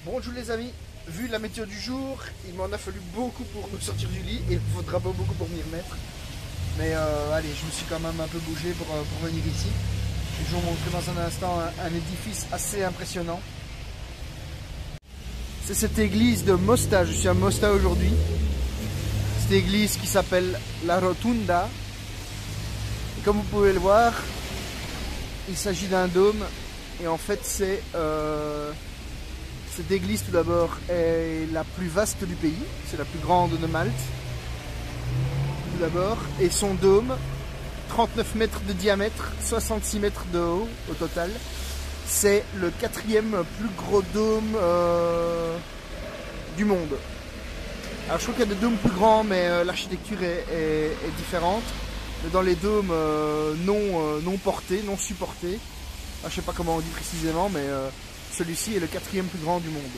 Bonjour les amis, vu la météo du jour, il m'en a fallu beaucoup pour me sortir du lit et il ne faudra pas beaucoup pour m'y remettre. Mais allez, je me suis quand même un peu bougé pour venir ici. Je vais vous montrer dans un instant un édifice assez impressionnant. C'est cette église de Mosta, je suis à Mosta aujourd'hui. Cette église qui s'appelle La Rotunda. Et comme vous pouvez le voir, il s'agit d'un dôme et en fait c'est... Cette église tout d'abord est la plus vaste du pays, c'est la plus grande de Malte, tout d'abord, et son dôme, 39 mètres de diamètre, 66 mètres de haut au total, c'est le 4e plus gros dôme du monde. Alors je crois qu'il y a des dômes plus grands, mais l'architecture est différente. Mais dans les dômes non portés, non supportés, je ne sais pas comment on dit précisément, mais... celui-ci est le 4e plus grand du monde.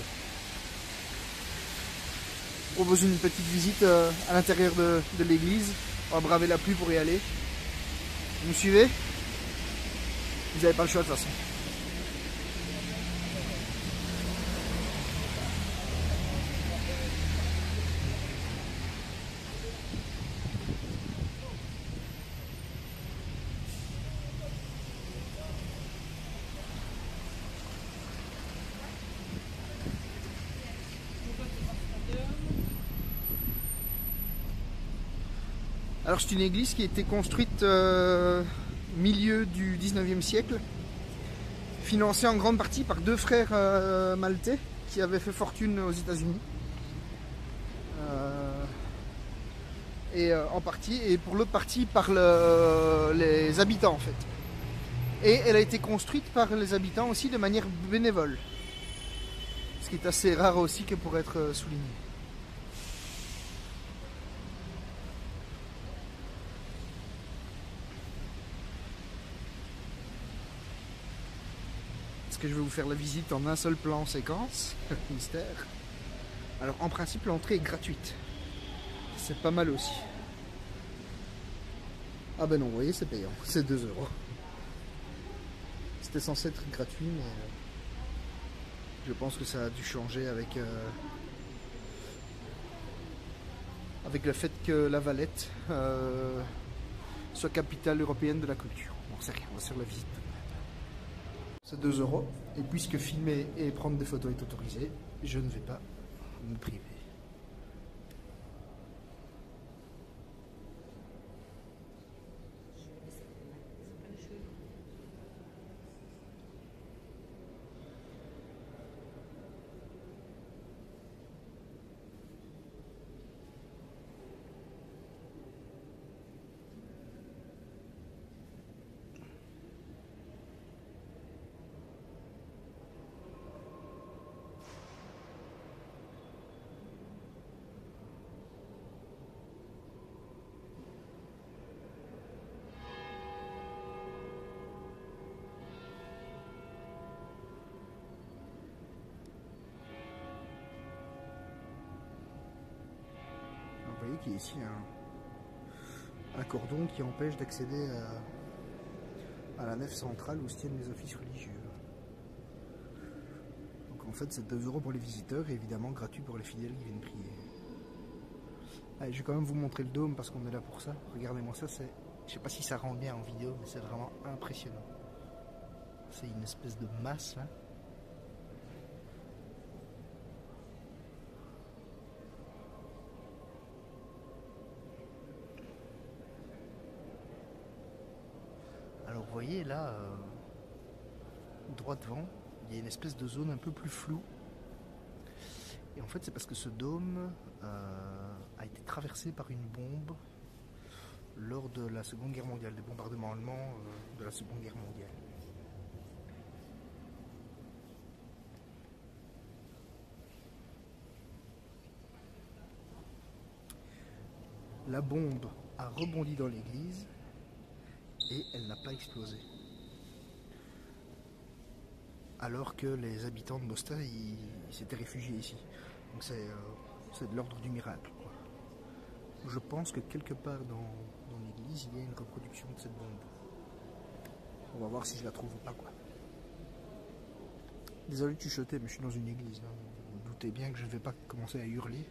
Je propose une petite visite à l'intérieur de l'église. On va braver la pluie pour y aller. Vous me suivez? Vous n'avez pas le choix de toute façon. Alors c'est une église qui a été construite milieu du 19e siècle, financée en grande partie par deux frères maltais qui avaient fait fortune aux États-Unis. En partie, et pour l'autre partie par les habitants en fait. Et elle a été construite par les habitants aussi de manière bénévole. Ce qui est assez rare aussi que pour être souligné. Est-ce que je vais vous faire la visite en un seul plan séquence? Mystère. Alors en principe l'entrée est gratuite. C'est pas mal aussi. Ah ben non, vous voyez c'est payant, c'est 2 €. C'était censé être gratuit mais je pense que ça a dû changer avec le fait que La Valette soit capitale européenne de la culture. Bon c'est rien, on va se faire la visite. C'est 2 €. Et puisque filmer et prendre des photos est autorisé, je ne vais pas me priver. Vous voyez qu'il y a ici un cordon qui empêche d'accéder à la nef centrale où se tiennent les offices religieux. Donc en fait c'est 2 € pour les visiteurs et évidemment gratuit pour les fidèles qui viennent prier. Allez, je vais quand même vous montrer le dôme parce qu'on est là pour ça. Regardez-moi ça, c'est... Je sais pas si ça rend bien en vidéo, mais c'est vraiment impressionnant. C'est une espèce de masse là. Alors vous voyez là, droit devant, il y a une espèce de zone un peu plus floue. Et en fait c'est parce que ce dôme a été traversé par une bombe lors de la Seconde Guerre mondiale, des bombardements allemands de la Seconde Guerre mondiale. La bombe a rebondi dans l'église et elle n'a pas explosé. Alors que les habitants de Mosta ils s'étaient réfugiés ici. Donc c'est de l'ordre du miracle, quoi. Je pense que quelque part dans l'église il y a une reproduction de cette bombe. On va voir si je la trouve ou pas, quoi. Désolé de chuchoter, mais je suis dans une église. Hein. Vous vous doutez bien que je ne vais pas commencer à hurler.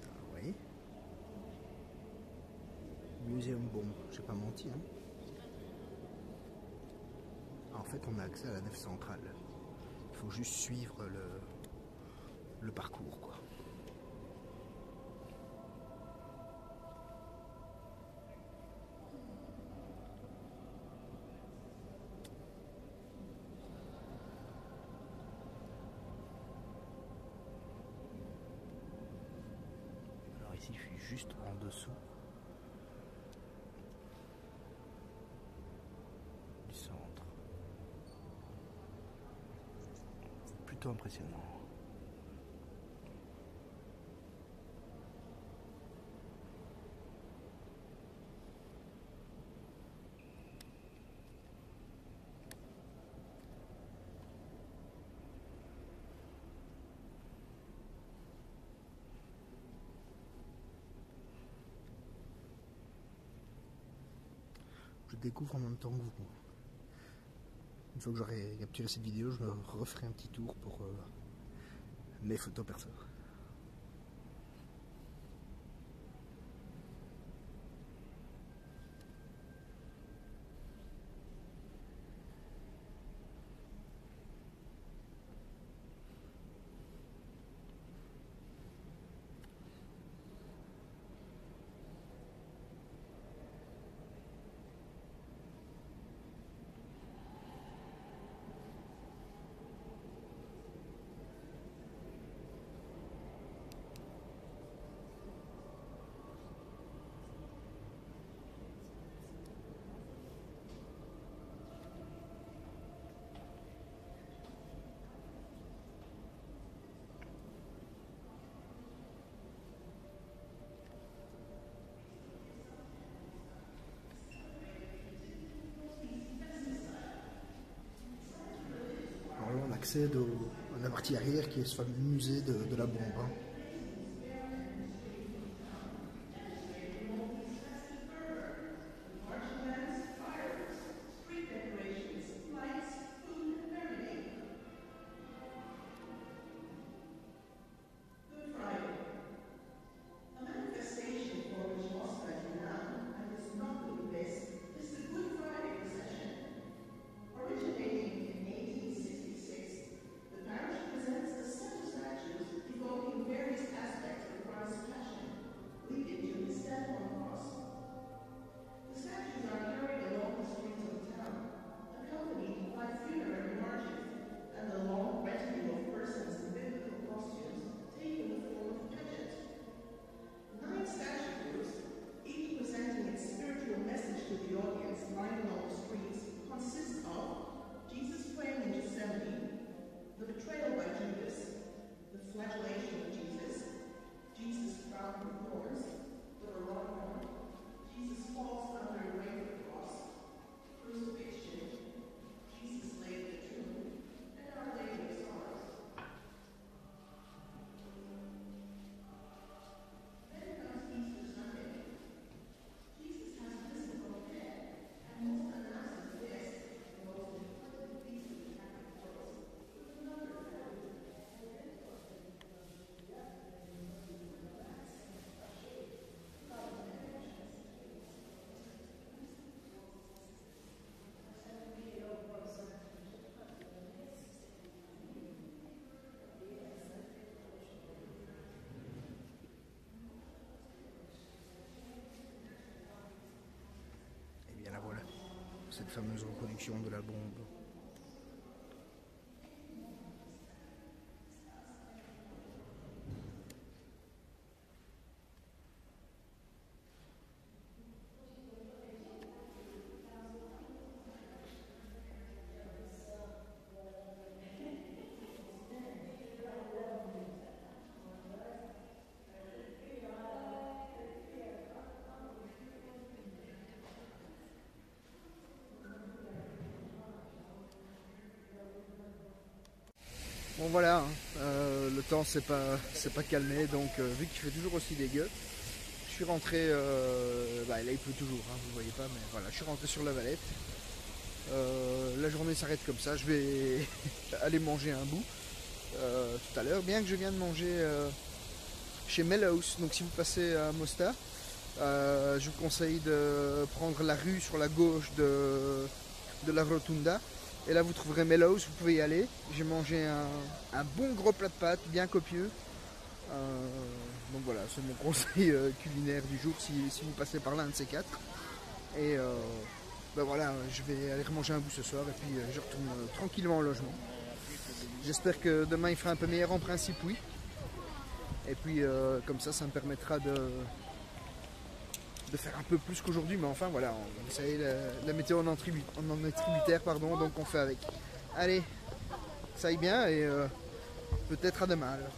Ah, oui. Muséum Bombe, j'ai pas menti. Hein. En fait, on a accès à la nef centrale. Il faut juste suivre le parcours, quoi. Alors ici, je suis juste en dessous du centre. Plutôt impressionnant. Je découvre en même temps que vous. Une fois que j'aurai capturé cette vidéo, je me referai un petit tour pour mes photos perso. Alors là, on accède à la partie arrière qui est ce fameux musée de la bombe. Hein. The betrayal by Judas, the flagellation of Jesus, Jesus crowned with thorns, the Barometer, Jesus falls under the weight of the cross, crucifixion, Jesus laid in the tomb, and Our Lady of Sorrows. Then comes Easter Sunday. Jesus has risen from the dead, and most announces this, the most important feast of the Catholic world. Et bien la voilà, cette fameuse reproduction de la bombe. Bon voilà, hein, le temps s'est pas calmé, donc vu qu'il fait toujours aussi dégueu, je suis rentré, là il pleut toujours, hein, vous voyez pas, mais voilà, je suis rentré sur la Valette. La journée s'arrête comme ça, je vais aller manger un bout tout à l'heure, bien que je viens de manger chez Mellows. Donc si vous passez à Mostar, je vous conseille de prendre la rue sur la gauche de la Rotunda, et là vous trouverez Mellows, vous pouvez y aller. J'ai mangé un bon gros plat de pâtes bien copieux, donc voilà, c'est mon conseil culinaire du jour si vous passez par l'un de ces quatre. Et ben voilà, je vais aller remanger un bout ce soir, et puis je retourne tranquillement au logement. J'espère que demain il fera un peu meilleur, en principe oui. Et puis comme ça me permettra de faire un peu plus qu'aujourd'hui, mais enfin voilà, vous savez, la météo on en est tributaire, pardon, donc on fait avec. Allez, ça aille bien, et peut-être à demain alors.